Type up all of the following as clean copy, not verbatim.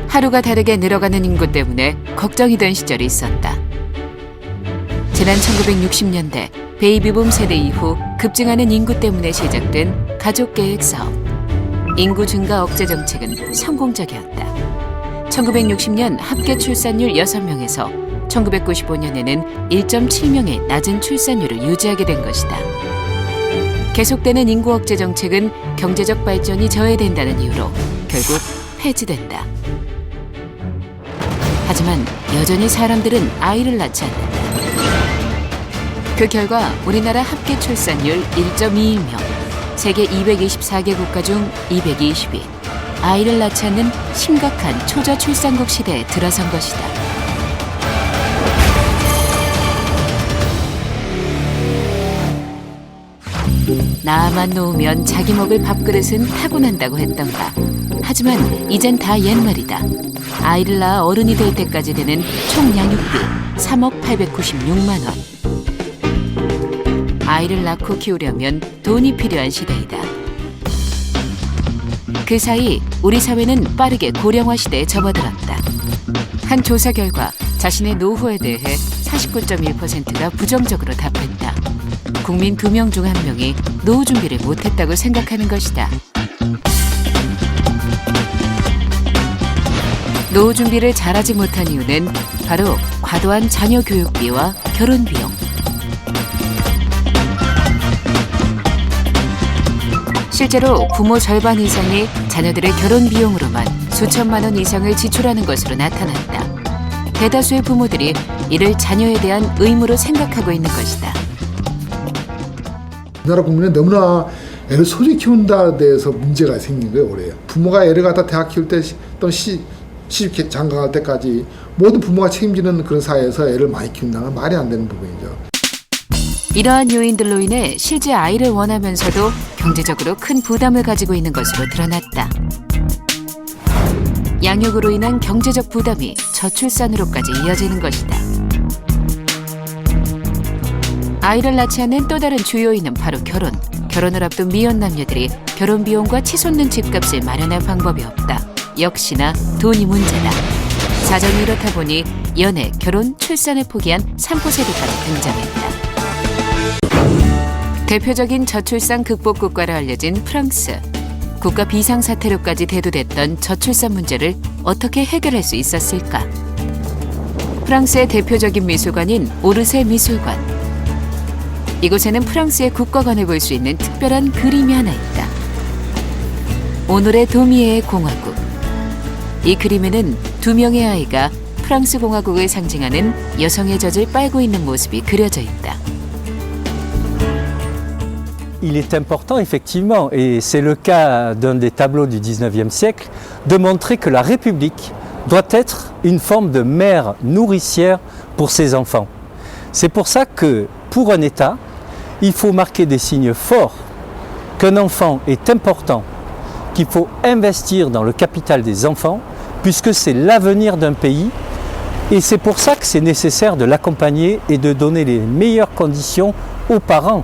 하루가 다르게 늘어가는 인구 때문에 걱정이 된 시절이 있었다. 지난 1960년대 베이비붐 세대 이후 급증하는 인구 때문에 시작된 가족계획 사업. 인구 증가 억제 정책은 성공적이었다. 1960년 합계 출산율 6명에서 1995년에는 1.7명의 낮은 출산율을 유지하게 된 것이다. 계속되는 인구 억제 정책은 경제적 발전이 저해된다는 이유로 결국 폐지된다. 하지만 여전히 사람들은 아이를 낳지 않는다. 그 결과 우리나라 합계 출산율 1.21명, 세계 224개 국가 중 220위, 아이를 낳지 않는 심각한 초저 출산국 시대에 들어선 것이다. 나만 놓으면 자기 먹을 밥그릇은 타고난다고 했던가. 하지만 이젠 다 옛말이다. 아이를 낳아 어른이 될 때까지 되는 총 양육비 3억 896만 원. 아이를 낳고 키우려면 돈이 필요한 시대이다. 그 사이 우리 사회는 빠르게 고령화 시대에 접어들었다. 한 조사 결과 자신의 노후에 대해 49.1%가 부정적으로 답했다. 국민 2명 중 1명이 노후 준비를 못했다고 생각하는 것이다. 노후 준비를 잘하지 못한 이유는 바로 과도한 자녀 교육비와 결혼 비용. 실제로 부모 절반 이상이 자녀들의 결혼 비용으로만 수천만 원 이상을 지출하는 것으로 나타났다. 대다수의 부모들이 이를 자녀에 대한 의무로 생각하고 있는 것이다. 우리나라 국민은 너무나 애를 소중히 키운다에 대해서 문제가 생긴 거예요, 올해. 부모가 애를 갖다 대학 키울 때 또는 시집 장가갈 때까지 모든 부모가 책임지는 그런 사회에서 애를 많이 키운다는 건 말이 안 되는 부분이죠. 이러한 요인들로 인해 실제 아이를 원하면서도 경제적으로 큰 부담을 가지고 있는 것으로 드러났다. 양육으로 인한 경제적 부담이 저출산으로까지 이어지는 것이다. 아이를 낳지 않는 또 다른 주요인은 바로 결혼. 결혼을 앞둔 미혼 남녀들이 결혼 비용과 치솟는 집값을 마련할 방법이 없다. 역시나 돈이 문제다. 사정이 이렇다 보니 연애, 결혼, 출산을 포기한 산포세대까지 등장했다. 대표적인 저출산 극복 국가로 알려진 프랑스. 국가 비상사태로까지 대두됐던 저출산 문제를 어떻게 해결할 수 있었을까? 프랑스의 대표적인 미술관인 오르세 미술관. 이곳에는 프랑스의 국가관을 볼 수 있는 특별한 그림이 하나 있다. 오늘의 도미에의 공화국. 이 그림에는 2명의 아이가 프랑스 공화국을 상징하는 여성의 젖을 빨고 있는 모습이 그려져 있다. Il est important, effectivement, et c'est le cas d'un des tableaux du XIXe siècle, de montrer que la République doit être une forme de mère nourricière pour ses enfants. C'est pour ça que, pour un État, il faut marquer des signes forts qu'un enfant est important, qu'il faut investir dans le capital des enfants, puisque c'est l'avenir d'un pays, et c'est pour ça que c'est nécessaire de l'accompagner et de donner les meilleures conditions aux parents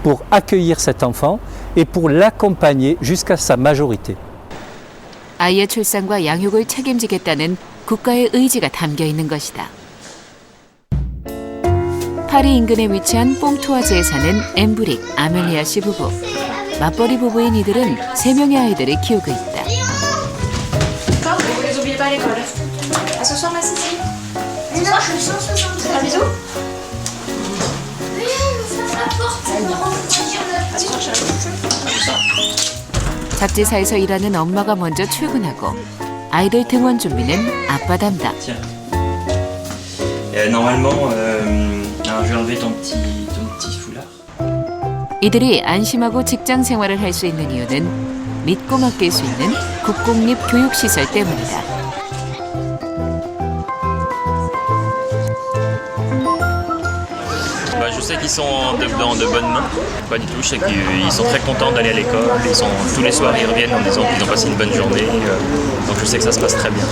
pour accueillir cet enfant et pour l'accompagner jusqu'à sa majorité. 아이의 출산과 양육을 책임지겠다는 국가의 의지가 담겨 있는 것이다. 파리 인근에 위치한 뽕투아즈에 사는 엠브릭, 아멜리아 씨 부부. 맞벌이 부부인 이들은 3명의 아이들을 키우고 있다. 잡지사에서 일하는 엄마가 먼저 출근하고 아이들 등원 준비는 아빠 담당. Normalement, alors je vais enlever ton petit foulard. 이들이 안심하고 직장 생활을 할 수 있는 이유는 믿고 맡길 수 있는 국공립 교육시설 때문이다. Je sais qu'ils sont dans de bonnes mains. Pas du tout, je sais qu'ils sont très contents d'aller à l'école. Tous les soirs, ils reviennent en disant qu'ils ont passé une bonne journée. Donc je sais que ça se passe très bien.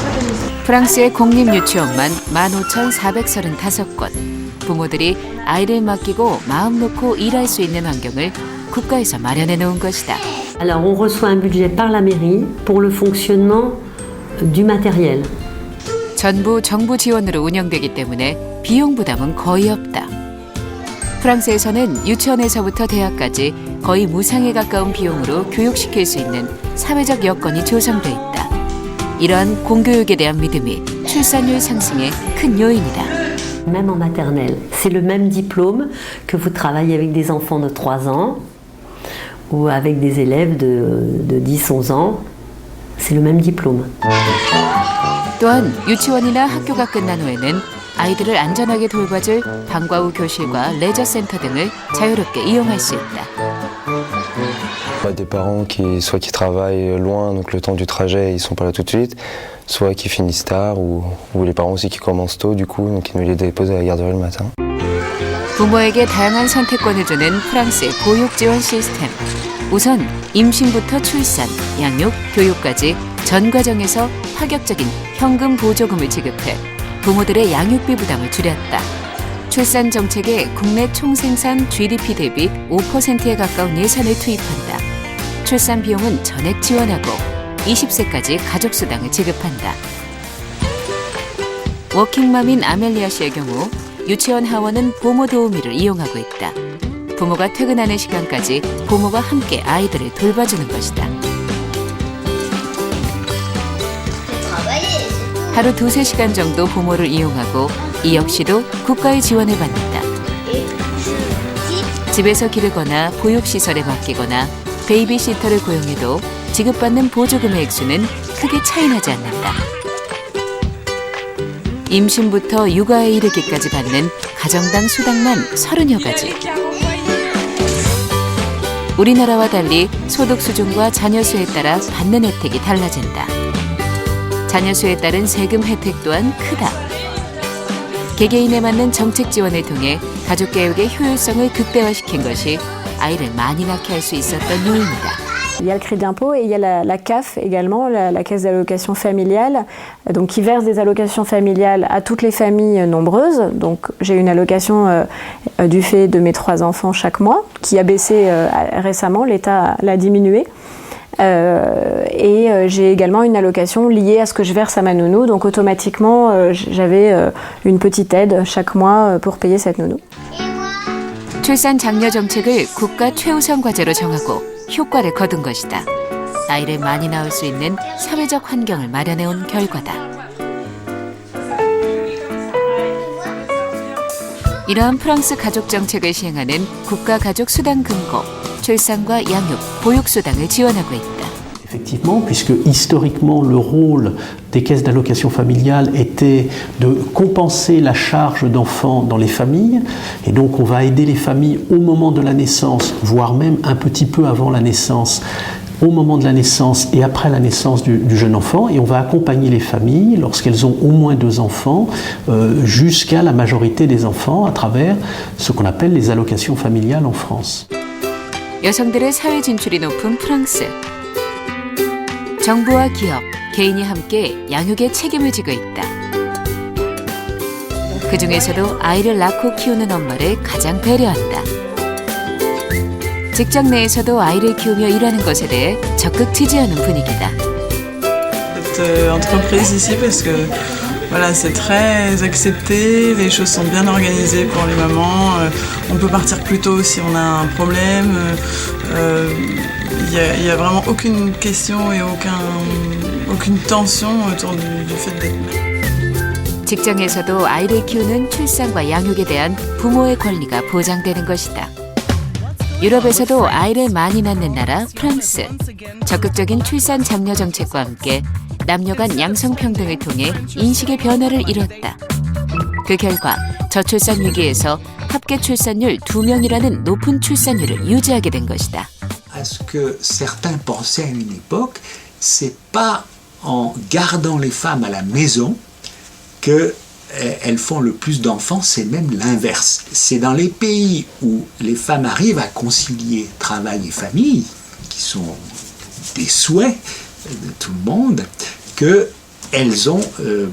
프랑스의 공립 유치원만 15,435곳. 부모들이 아이를 맡기고 마음 놓고 일할 수 있는 환경을 국가에서 마련해 놓은 것이다. Alors on reçoit un budget par la mairie pour le fonctionnement du matériel. 전부 정부 지원으로 운영되기 때문에 비용 부담은 거의 없다. 프랑스에서는 유치원에서부터 대학까지 거의 무상에 가까운 비용으로 교육시킬 수 있는 사회적 여건이 조성돼 있다. 이러한 공교육에 대한 믿음이 출산율 상승의 큰 요인이다. Même en maternelle, c'est le même diplôme que vous travaillez avec des enfants de 3 ans ou avec des élèves de 10-11 ans. C'est le même diplôme. 또한 유치원이나 학교가 끝난 후에는 아이들을 안전하게 돌봐줄 방과 후 교실과 레저 센터 등을 자유롭게 이용할 수 있다. Des parents soit qui travaillent loin, donc le temps du trajet, ils sont pas là tout de suite, soit qui finissent tard, ou les parents aussi qui commencent tôt, du coup, donc ils nous les déposent à la garderie le matin. 부모에게 다양한 선택권을 주는 프랑스의 보육 지원 시스템. 우선 임신부터 출산, 양육, 교육까지 전 과정에서 파격적인 현금 보조금을 지급해 부모들의 양육비 부담을 줄였다. 출산 정책에 국내 총생산 GDP 대비 5%에 가까운 예산을 투입한다. 출산 비용은 전액 지원하고 20세까지 가족수당을 지급한다. 워킹맘인 아멜리아 씨의 경우 유치원 하원은 부모 도우미를 이용하고 있다. 부모가 퇴근하는 시간까지 부모가 함께 아이들을 돌봐주는 것이다. 하루 2-3시간 정도 부모를 이용하고 이 역시도 국가의 지원을 받는다. 집에서 기르거나 보육시설에 맡기거나 베이비시터를 고용해도 지급받는 보조금의 액수는 크게 차이나지 않는다. 임신부터 육아에 이르기까지 받는 가정당 수당만 30여 가지. 우리나라와 달리 소득 수준과 자녀 수에 따라 받는 혜택이 달라진다. 자녀 수에 따른 세금 혜택 또한 크다. 개개인에 맞는 정책 지원을 통해 가족 교육의 효율성을 극대화시킨 것이 아이를 많이 낳게 할 수 있었던 요인이다. Il y a le crédit d'impôt et il y a la CAF également, la caisse d'allocation familiale, donc qui verse des allocations familiales à toutes les familles nombreuses. Donc j'ai une allocation du fait de mes 3 enfants chaque mois, qui a baissé récemment, l'État l'a diminué. Et j'ai également une allocation liée à ce que je verse à ma nounou, donc automatiquement j'avais une petite aide chaque mois pour payer cette nounou. 출산 장려 정책을 국가 최우선 과제로 정하고 효과를 거둔 것이다. 아이를 많이 낳을 수 있는 사회적 환경을 마련해 온 결과다. 이러한 프랑스 가족 정책을 시행하는 국가가족수당금고, 출산과 양육, 보육수당을 지원하고 있다. Effectivement, puisque historiquement le rôle des caisses d'allocation familiale était de compenser la charge d'enfants dans les familles, et donc on va aider les familles au moment de la naissance, voire même un petit peu avant la naissance, au moment de la naissance et après la naissance du jeune enfant, et on va accompagner les familles lorsqu'elles ont au moins 2 enfants jusqu'à la majorité des enfants à travers ce qu'on appelle les allocations familiales en France. 여성들의 사회 진출이 높은 프랑스. 정부와 기업, 개인이 함께 양육의 책임을 지고 있다. 그 중에서도 아이를 낳고 키우는 엄마를 가장 배려한다. 직장 내에서도 아이를 키우며 일하는 것에 대해 적극 지지하는 분위기다. Cette entreprise ici parce que voilà, c'est très accepté, les choses sont bien organisées pour les mamans, on peut partir plus tôt si on a un problème, il y a vraiment aucune question et aucune tension autour du fait d'être mère. 직장에서도 아이를 키우는 출산과 양육에 대한 부모의 권리가 보장되는 것이다. 유럽에서도 아이를 많이 낳는 나라 프랑스. 적극적인 출산 장려 정책과 함께 남녀 간 양성평등을 통해 인식의 변화를 이뤘다. 그 결과 저출산 위기에서 합계 출산율 2명이라는 높은 출산율을 유지하게 된 것이다. À ce que certains pensaient à une époque, c'est pas en gardant les femmes à la maison qu'elles font le plus d'enfants, c'est même l'inverse. C'est dans les pays où les femmes arrivent à concilier travail et famille, qui sont des souhaits de tout le monde, qu'elles ont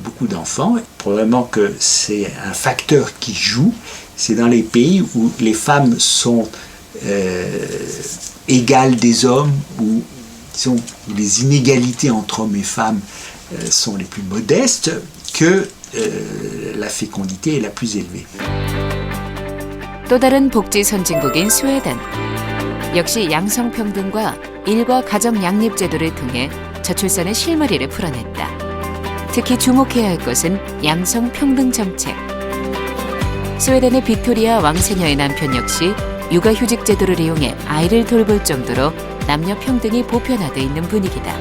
beaucoup d'enfants. Probablement que c'est un facteur qui joue. C'est dans les pays où les femmes sont égales des hommes, où les inégalités entre hommes et femmes sont les plus modestes que la fécondité est la plus élevée. 또 다른 복지 선진국인 스웨덴. 역시 양성평등과 일과 가정 양립 제도를 통해 저출산의 실마리를 풀어냈다. 특히 주목해야 할 것은 양성평등 정책. 스웨덴의 빅토리아 왕세녀의 남편 역시 육아휴직 제도를 이용해 아이를 돌볼 정도로 남녀 평등이 보편화돼 있는 분위기다.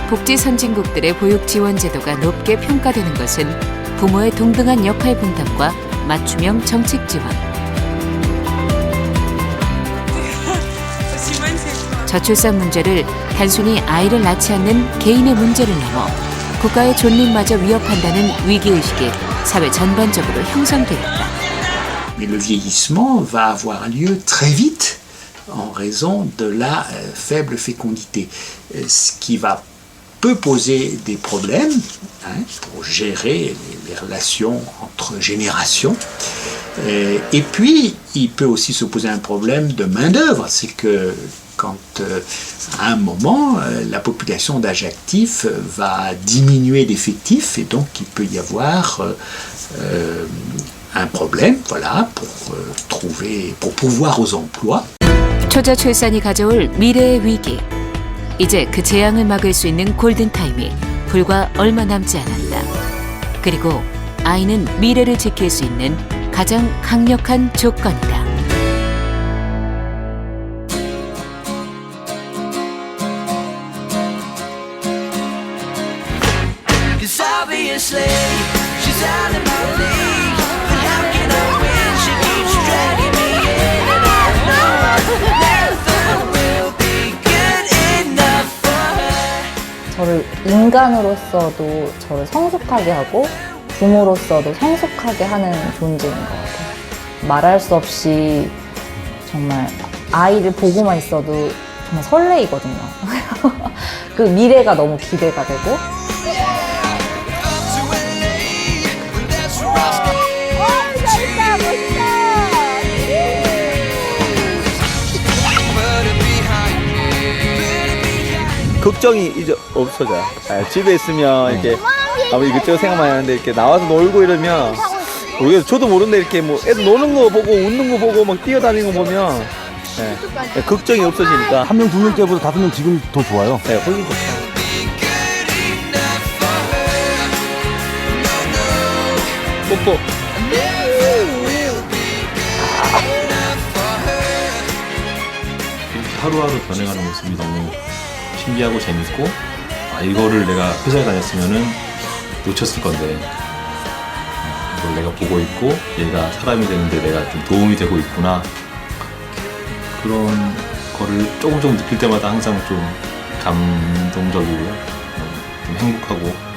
복지 선진국들의 보육 지원 제도가 높게 평가되는 것은 부모의 동등한 역할 분담과 맞춤형 정책 지원. 저출산 문제를 단순히 아이를 낳지 않는 개인의 문제를 넘어 국가의 존립마저 위협한다는 위기의식이 사회 전반적으로 형성돼 있다. Mais le vieillissement va avoir lieu très vite en raison de la faible fécondité, ce qui peut poser des problèmes pour gérer les relations entre générations. Et puis, il peut aussi se poser un problème de main-d'œuvre, c'est que quand à un moment la population d'âge actif va diminuer d'effectifs et donc il peut y avoir un problème, voilà, pour pouvoir aux emplois. 초저출산이 가져올 미래의 위기. 이제 그 재앙을 막을 수 있는 골든타임이 불과 얼마 남지 않았다. 그리고 아이는 미래를 지킬 수 있는 가장 강력한 조건이다. 저를 인간으로서도 저를 성숙하게 하고 부모로서도 성숙하게 하는 존재인 것 같아요. 말할 수 없이 정말 아이를 보고만 있어도 정말 설레이거든요. 그 미래가 너무 기대가 되고. 걱정이 이제 없어져. 집에 있으면 이렇게 아무리 이것저것 생각만 하는데 이렇게 나와서 놀고 이러면 모르겠어요. 저도 모르는데 이렇게 뭐 애들 노는 거 보고 웃는 거 보고 막 뛰어다니는 거 보면 걱정이 없어지니까. 1명, 2명 때보다 5명 지금 더 좋아요. 네, 훨씬 좋다. 뽀뽀. 하루하루 변해가는 모습이 너무 신기하고 재밌고, 이거를 내가 회사에 다녔으면은 놓쳤을 건데 이걸 내가 보고 있고 얘가 사람이 되는데 내가 좀 도움이 되고 있구나, 그런 거를 조금 느낄 때마다 항상 좀 감동적이고요, 좀 행복하고